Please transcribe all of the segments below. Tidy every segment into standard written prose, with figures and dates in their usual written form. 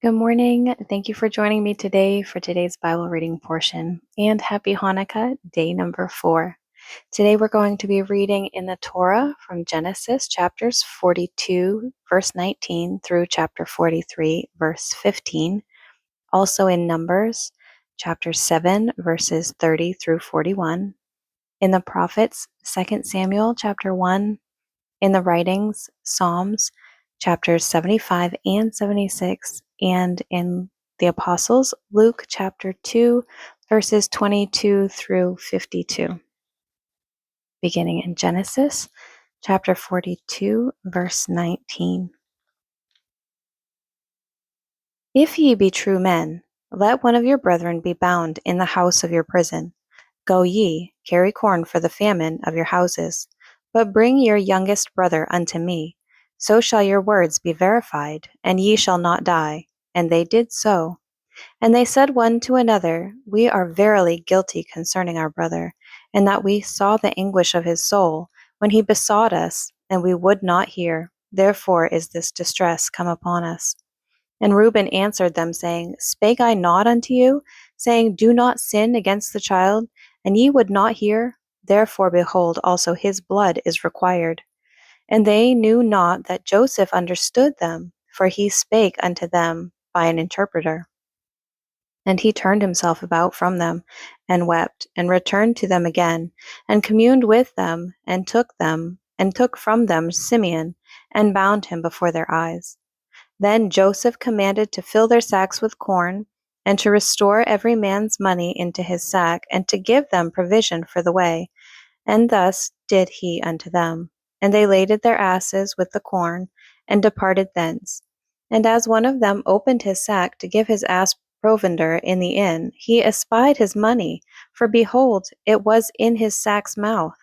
Good morning. Thank you for joining me today for today's Bible reading portion. And happy Hanukkah, day number 4. Today we're going to be reading in the Torah from Genesis chapters 42, verse 19 through chapter 43, verse 15. Also in Numbers, chapter 7, verses 30 through 41. In the prophets, 2 Samuel chapter 1. In the writings, Psalms, chapters 75 and 76, and in the Apostles, Luke chapter 2, verses 22 through 52. Beginning in Genesis, chapter 42, verse 19. If ye be true men, let one of your brethren be bound in the house of your prison. Go ye, carry corn for the famine of your houses, but bring your youngest brother unto me. So shall your words be verified, and ye shall not die. And they did so. And they said one to another, We are verily guilty concerning our brother, and that we saw the anguish of his soul, when he besought us, and we would not hear. Therefore is this distress come upon us. And Reuben answered them, saying, Spake I not unto you, saying, Do not sin against the child? And ye would not hear? Therefore, behold, also his blood is required. And they knew not that Joseph understood them, for he spake unto them by an interpreter. And he turned himself about from them, and wept, and returned to them again, and communed with them, and took from them Simeon, and bound him before their eyes. Then Joseph commanded to fill their sacks with corn, and to restore every man's money into his sack, and to give them provision for the way. And thus did he unto them. And they laded their asses with the corn, and departed thence. And as one of them opened his sack to give his ass provender in the inn, he espied his money, for behold, it was in his sack's mouth.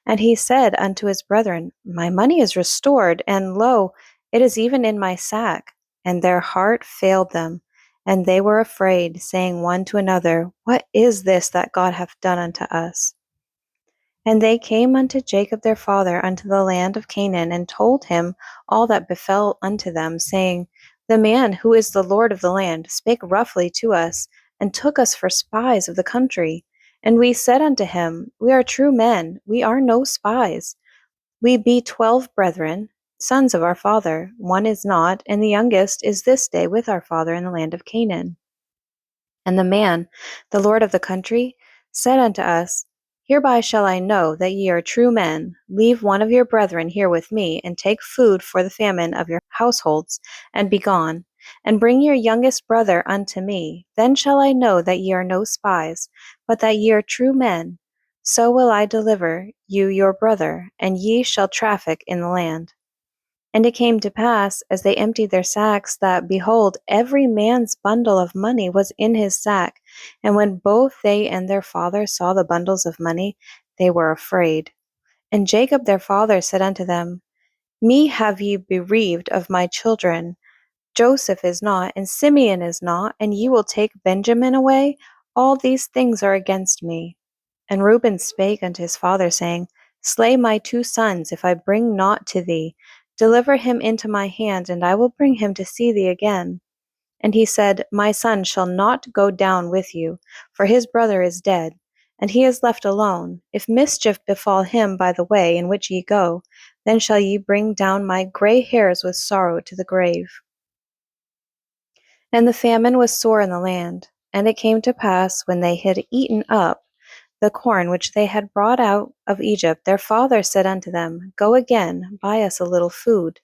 And he said unto his brethren, My money is restored, and lo, it is even in my sack. And their heart failed them, and they were afraid, saying one to another, What is this that God hath done unto us? And they came unto Jacob their father unto the land of Canaan, and told him all that befell unto them, saying, The man who is the Lord of the land spake roughly to us, and took us for spies of the country. And we said unto him, We are true men, we are no spies. We be 12 brethren, sons of our father. One is not, and the youngest is this day with our father in the land of Canaan. And the man, the Lord of the country, said unto us, Hereby shall I know that ye are true men. Leave one of your brethren here with me, and take food for the famine of your households, and be gone. And bring your youngest brother unto me. Then shall I know that ye are no spies, but that ye are true men. So will I deliver you your brother, and ye shall traffic in the land. And it came to pass, as they emptied their sacks, that, behold, every man's bundle of money was in his sack. And when both they and their father saw the bundles of money, they were afraid. And Jacob their father said unto them, Me have ye bereaved of my children. Joseph is not, and Simeon is not, and ye will take Benjamin away? All these things are against me. And Reuben spake unto his father, saying, Slay my 2 sons, if I bring naught to thee. Deliver him into my hand, and I will bring him to see thee again. And he said, My son shall not go down with you, for his brother is dead, and he is left alone. If mischief befall him by the way in which ye go, then shall ye bring down my gray hairs with sorrow to the grave. And the famine was sore in the land. And it came to pass, when they had eaten up the corn which they had brought out of Egypt, their father said unto them, Go again, buy us a little food.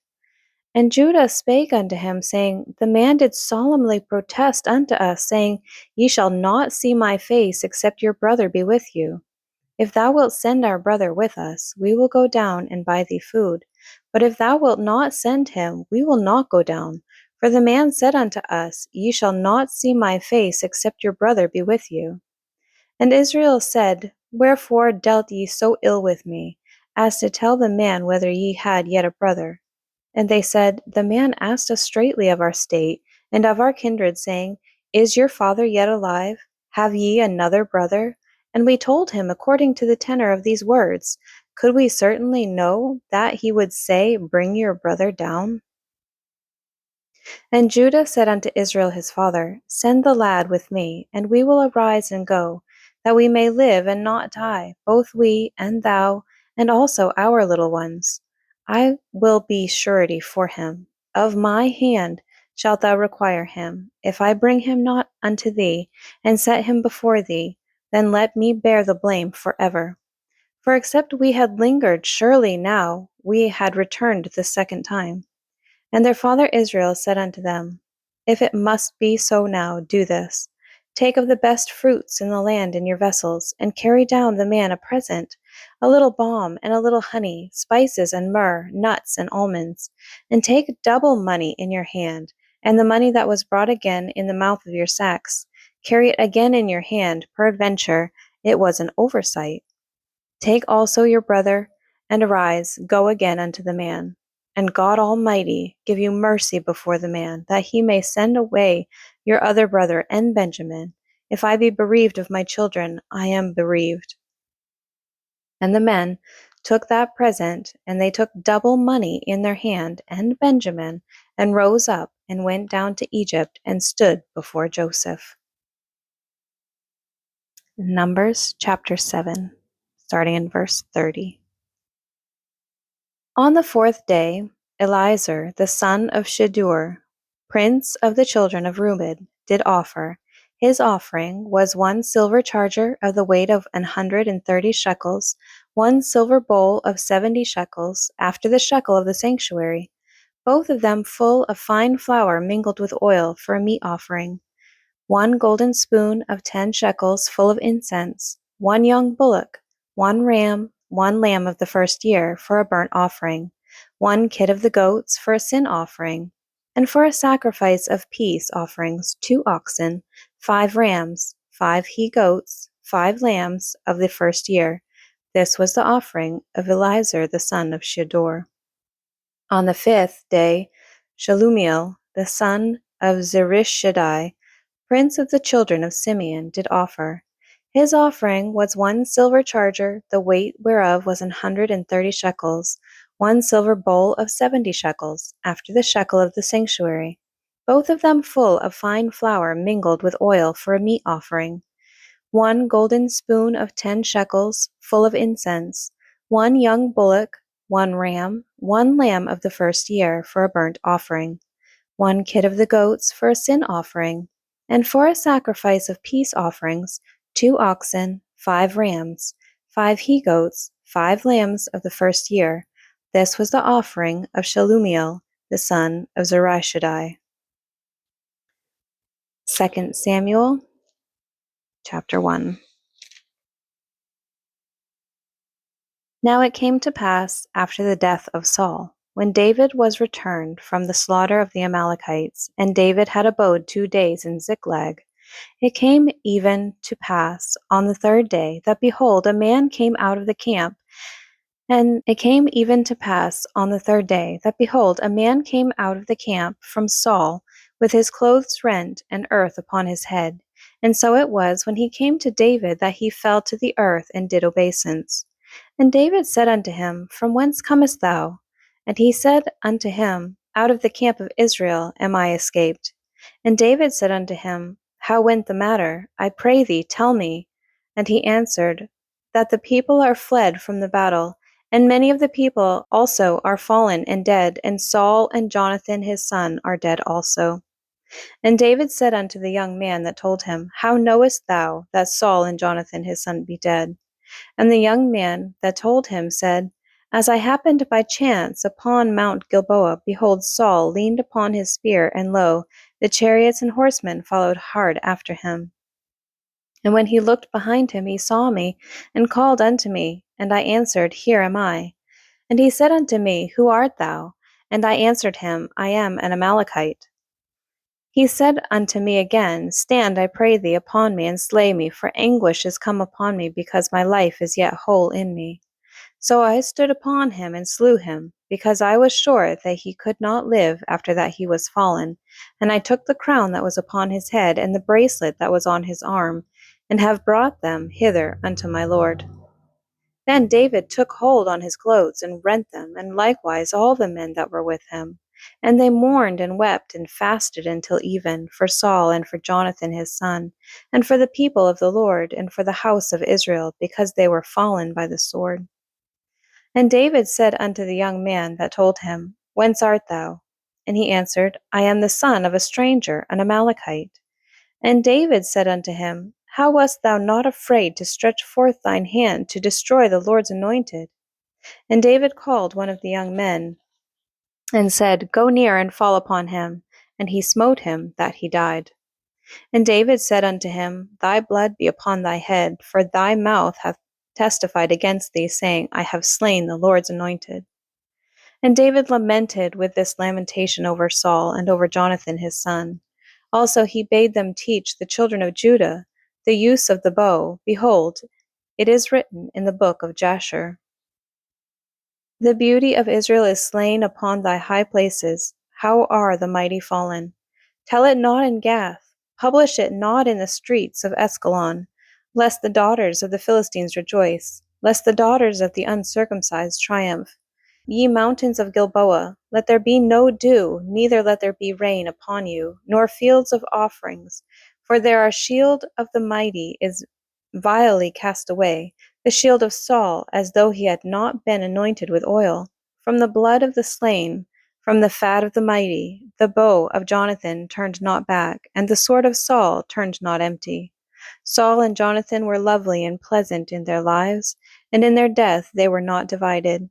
And Judah spake unto him, saying, The man did solemnly protest unto us, saying, Ye shall not see my face, except your brother be with you. If thou wilt send our brother with us, we will go down and buy thee food. But if thou wilt not send him, we will not go down. For the man said unto us, Ye shall not see my face, except your brother be with you. And Israel said, Wherefore dealt ye so ill with me, as to tell the man whether ye had yet a brother? And they said, The man asked us straitly of our state, and of our kindred, saying, Is your father yet alive? Have ye another brother? And we told him according to the tenor of these words. Could we certainly know that he would say, Bring your brother down? And Judah said unto Israel his father, Send the lad with me, and we will arise and go, that we may live and not die, both we and thou, and also our little ones. I will be surety for him. Of my hand shalt thou require him. If I bring him not unto thee, and set him before thee, then let me bear the blame forever. For except we had lingered, surely now we had returned the second time. And their father Israel said unto them, If it must be so now, do this. Take of the best fruits in the land in your vessels, and carry down the man a present, a little balm, and a little honey, spices and myrrh, nuts and almonds. And take double money in your hand, and the money that was brought again in the mouth of your sacks. Carry it again in your hand, peradventure it was an oversight. Take also your brother, and arise, go again unto the man. And God Almighty give you mercy before the man, that he may send away your other brother and Benjamin. If I be bereaved of my children, I am bereaved. And the men took that present, and they took double money in their hand, and Benjamin, and rose up, and went down to Egypt, and stood before Joseph. Numbers chapter 7, starting in verse 30. On the 4th day, Eliezer the son of Shedeur, prince of the children of Reuben, did offer. His offering was 1 silver charger of the weight of 130 shekels, 1 silver bowl of 70 shekels, after the shekel of the sanctuary, both of them full of fine flour mingled with oil for a meat offering, 1 golden spoon of 10 shekels full of incense, 1 young bullock, 1 ram, 1 lamb of the first year for a burnt offering, 1 kid of the goats for a sin offering, and for a sacrifice of peace offerings 2 oxen, 5 rams, 5 he-goats, 5 lambs of the first year. This was the offering of Eliezer the son of Shedeur. On the 5th day, Shelumiel the son of Zurishaddai, prince of the children of Simeon, did offer. His offering was 1 silver charger, the weight whereof was 130 shekels, 1 silver bowl of 70 shekels, after the shekel of the sanctuary, both of them full of fine flour mingled with oil for a meat offering, 1 golden spoon of 10 shekels, full of incense, 1 young bullock, 1 ram, 1 lamb of the first year for a burnt offering, 1 kid of the goats for a sin offering, and for a sacrifice of peace offerings 2 oxen, 5 rams, 5 he-goats, 5 lambs of the first year. This was the offering of Shelumiel the son of Zurishaddai. 2 Samuel chapter 1. Now it came to pass after the death of Saul, when David was returned from the slaughter of the Amalekites, and David had abode 2 days in Ziklag, it came even to pass on the 3rd day that, behold, a man came out of the camp. And it came even to pass on the 3rd day that, behold, a man came out of the camp from Saul, with his clothes rent and earth upon his head. And so it was, when he came to David, that he fell to the earth and did obeisance. And David said unto him, From whence comest thou? And he said unto him, Out of the camp of Israel am I escaped. And David said unto him, How went the matter? I pray thee, tell me. And he answered, That the people are fled from the battle, and many of the people also are fallen and dead, and Saul and Jonathan his son are dead also. And David said unto the young man that told him, How knowest thou that Saul and Jonathan his son be dead? And the young man that told him said, As I happened by chance upon Mount Gilboa, behold, Saul leaned upon his spear, and lo, the chariots and horsemen followed hard after him. And when he looked behind him, he saw me, and called unto me, and I answered, Here am I. And he said unto me, Who art thou? And I answered him, I am an Amalekite. He said unto me again, Stand, I pray thee, upon me, and slay me, for anguish is come upon me, because my life is yet whole in me. So I stood upon him, and slew him, because I was sure that he could not live after that he was fallen. And I took the crown that was upon his head, and the bracelet that was on his arm, and have brought them hither unto my lord. Then David took hold on his clothes, and rent them, and likewise all the men that were with him. And they mourned and wept and fasted until even, for Saul and for Jonathan his son, and for the people of the Lord, and for the house of Israel, because they were fallen by the sword. And David said unto the young man that told him, Whence art thou? And he answered, I am the son of a stranger, an Amalekite. And David said unto him, How wast thou not afraid to stretch forth thine hand to destroy the Lord's anointed? And David called one of the young men, and said, Go near and fall upon him. And he smote him, that he died. And David said unto him, Thy blood be upon thy head, for thy mouth hath testified against thee, saying, I have slain the Lord's anointed. And David lamented with this lamentation over Saul and over Jonathan his son. Also he bade them teach the children of Judah the use of the bow. Behold, it is written in the book of Jasher. The beauty of Israel is slain upon thy high places. How are the mighty fallen? Tell it not in Gath, publish it not in the streets of Askelon, lest the daughters of the Philistines rejoice, lest the daughters of the uncircumcised triumph. Ye mountains of Gilboa, let there be no dew, neither let there be rain upon you, nor fields of offerings, for there our shield of the mighty is vilely cast away, the shield of Saul, as though he had not been anointed with oil. From the blood of the slain, from the fat of the mighty, the bow of Jonathan turned not back, and the sword of Saul turned not empty. Saul and Jonathan were lovely and pleasant in their lives, and in their death they were not divided.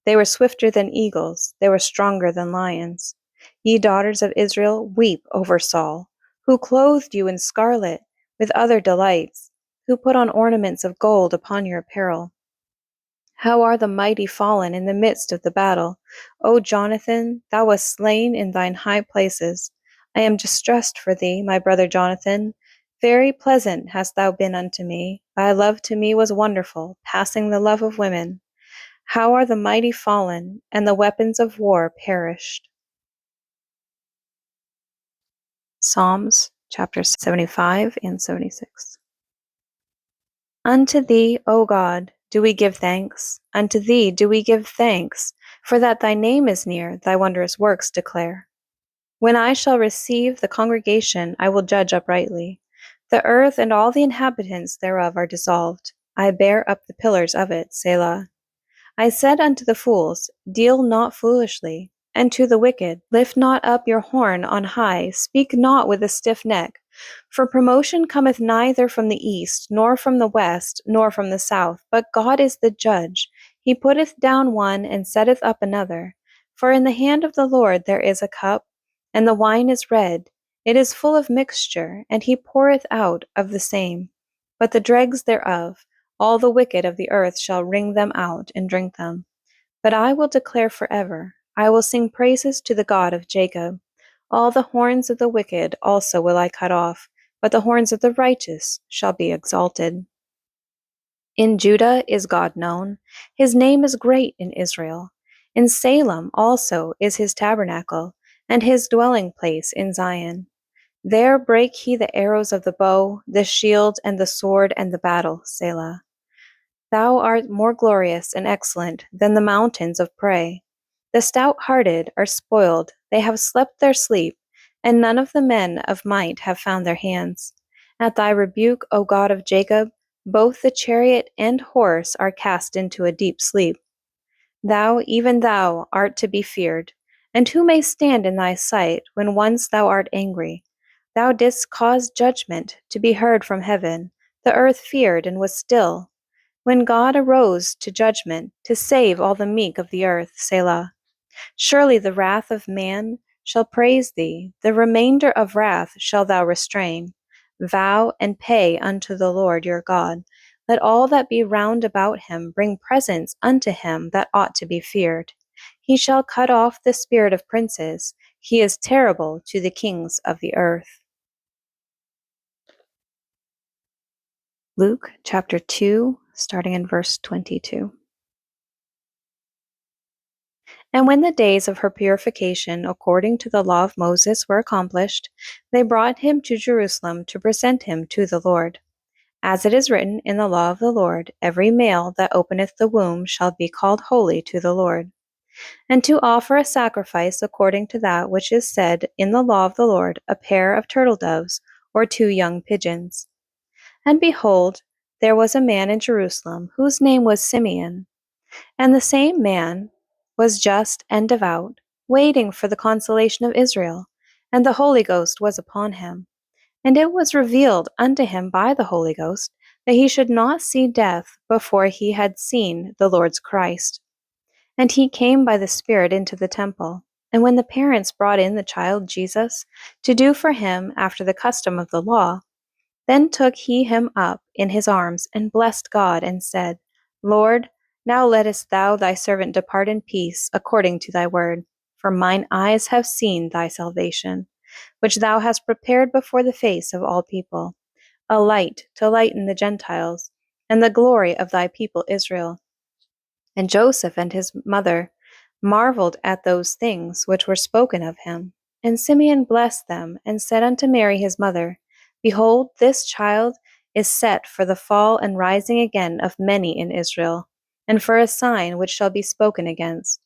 They were swifter than eagles, they were stronger than lions. Ye daughters of Israel, weep over Saul, who clothed you in scarlet, with other delights, who put on ornaments of gold upon your apparel. How are the mighty fallen in the midst of the battle? O Jonathan, thou wast slain in thine high places. I am distressed for thee, my brother Jonathan. Very pleasant hast thou been unto me. Thy love to me was wonderful, passing the love of women. How are the mighty fallen, and the weapons of war perished? Psalms chapter 75 and 76. Unto thee, O God, do we give thanks. Unto thee do we give thanks, for that thy name is near, thy wondrous works declare. When I shall receive the congregation, I will judge uprightly. The earth and all the inhabitants thereof are dissolved. I bear up the pillars of it, Selah. I said unto the fools, Deal not foolishly, and to the wicked, Lift not up your horn on high, speak not with a stiff neck. For promotion cometh neither from the east, nor from the west, nor from the south, but God is the judge. He putteth down one, and setteth up another. For in the hand of the Lord there is a cup, and the wine is red. It is full of mixture, and he poureth out of the same. But the dregs thereof, all the wicked of the earth shall wring them out and drink them. But I will declare forever, I will sing praises to the God of Jacob. All the horns of the wicked also will I cut off, but the horns of the righteous shall be exalted. In Judah is God known, his name is great in Israel. In Salem also is his tabernacle, and his dwelling place in Zion. There brake he the arrows of the bow, the shield, and the sword, and the battle, Selah. Thou art more glorious and excellent than the mountains of prey. The stout-hearted are spoiled, they have slept their sleep, and none of the men of might have found their hands. At thy rebuke, O God of Jacob, both the chariot and horse are cast into a deep sleep. Thou, even thou, art to be feared, and who may stand in thy sight when once thou art angry? Thou didst cause judgment to be heard from heaven, the earth feared and was still. When God arose to judgment, to save all the meek of the earth, Selah. Surely the wrath of man shall praise thee, the remainder of wrath shalt thou restrain. Vow and pay unto the Lord your God. Let all that be round about him bring presents unto him that ought to be feared. He shall cut off the spirit of princes. He is terrible to the kings of the earth. Luke chapter 2, starting in verse 22. And when the days of her purification according to the law of Moses were accomplished, they brought him to Jerusalem to present him to the Lord. As it is written in the law of the Lord, every male that openeth the womb shall be called holy to the Lord. and to offer a sacrifice according to that which is said in the law of the Lord, a pair of turtle doves or 2 young pigeons. And behold, there was a man in Jerusalem whose name was Simeon, and the same man was just and devout, waiting for the consolation of Israel, and the Holy Ghost was upon him. And it was revealed unto him by the Holy Ghost that he should not see death before he had seen the Lord's Christ. And he came by the Spirit into the temple. And when the parents brought in the child Jesus to do for him after the custom of the law, then took he him up in his arms, and blessed God, and said, Lord, now lettest thou thy servant depart in peace, according to thy word. For mine eyes have seen thy salvation, which thou hast prepared before the face of all people, a light to lighten the Gentiles, and the glory of thy people Israel. And Joseph and his mother marveled at those things which were spoken of him. And Simeon blessed them, and said unto Mary his mother, Behold, this child is set for the fall and rising again of many in Israel, and for a sign which shall be spoken against.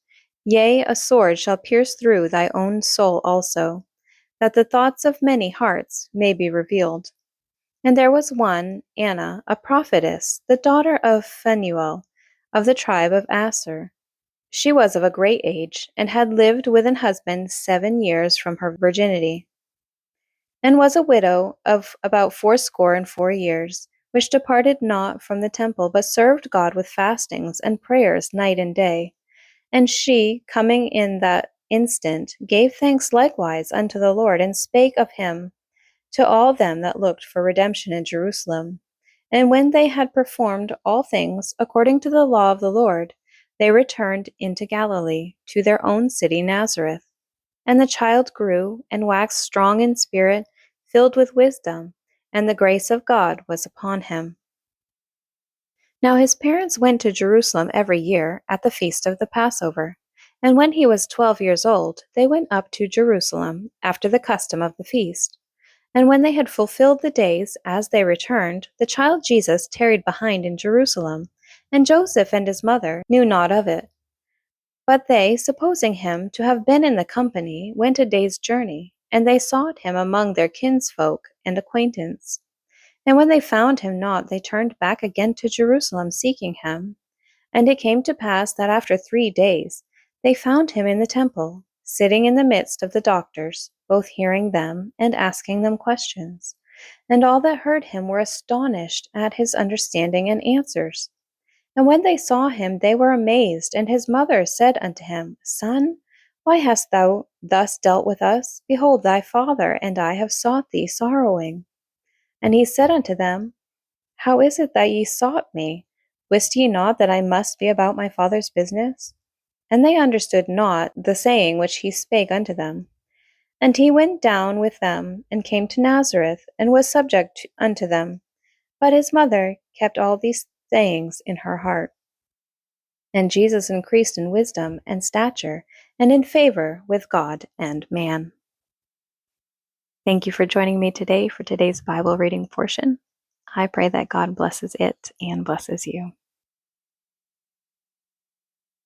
Yea, a sword shall pierce through thy own soul also, that the thoughts of many hearts may be revealed. And there was one, Anna, a prophetess, the daughter of Phanuel, of the tribe of Aser. She was of a great age, and had lived with an husband 7 years from her virginity, and was a widow of about 64 years, which departed not from the temple, but served God with fastings and prayers night and day. And she, coming in that instant, gave thanks likewise unto the Lord, and spake of him to all them that looked for redemption in Jerusalem. And when they had performed all things according to the law of the Lord, they returned into Galilee, to their own city Nazareth. And the child grew, and waxed strong in spirit, filled with wisdom, and the grace of God was upon him. Now his parents went to Jerusalem every year at the feast of the Passover. And when he was 12 years old, they went up to Jerusalem, after the custom of the feast. And when they had fulfilled the days, as they returned, the child Jesus tarried behind in Jerusalem, and Joseph and his mother knew not of it. But they, supposing him to have been in the company, went a day's journey, and they sought him among their kinsfolk and acquaintance. And when they found him not, they turned back again to Jerusalem, seeking him. And it came to pass that after 3 days they found him in the temple, sitting in the midst of the doctors, both hearing them and asking them questions. And all that heard him were astonished at his understanding and answers. And when they saw him, they were amazed. And his mother said unto him, Son, why hast thou thus dealt with us? Behold, thy father and I have sought thee sorrowing. And he said unto them, How is it that ye sought me? Wist ye not that I must be about my father's business? And they understood not the saying which he spake unto them. And he went down with them, and came to Nazareth, and was subject unto them. But his mother kept all these sayings in her heart. And Jesus increased in wisdom and stature, and in favor with God and man. Thank you for joining me today for today's Bible reading portion. I pray that God blesses it and blesses you.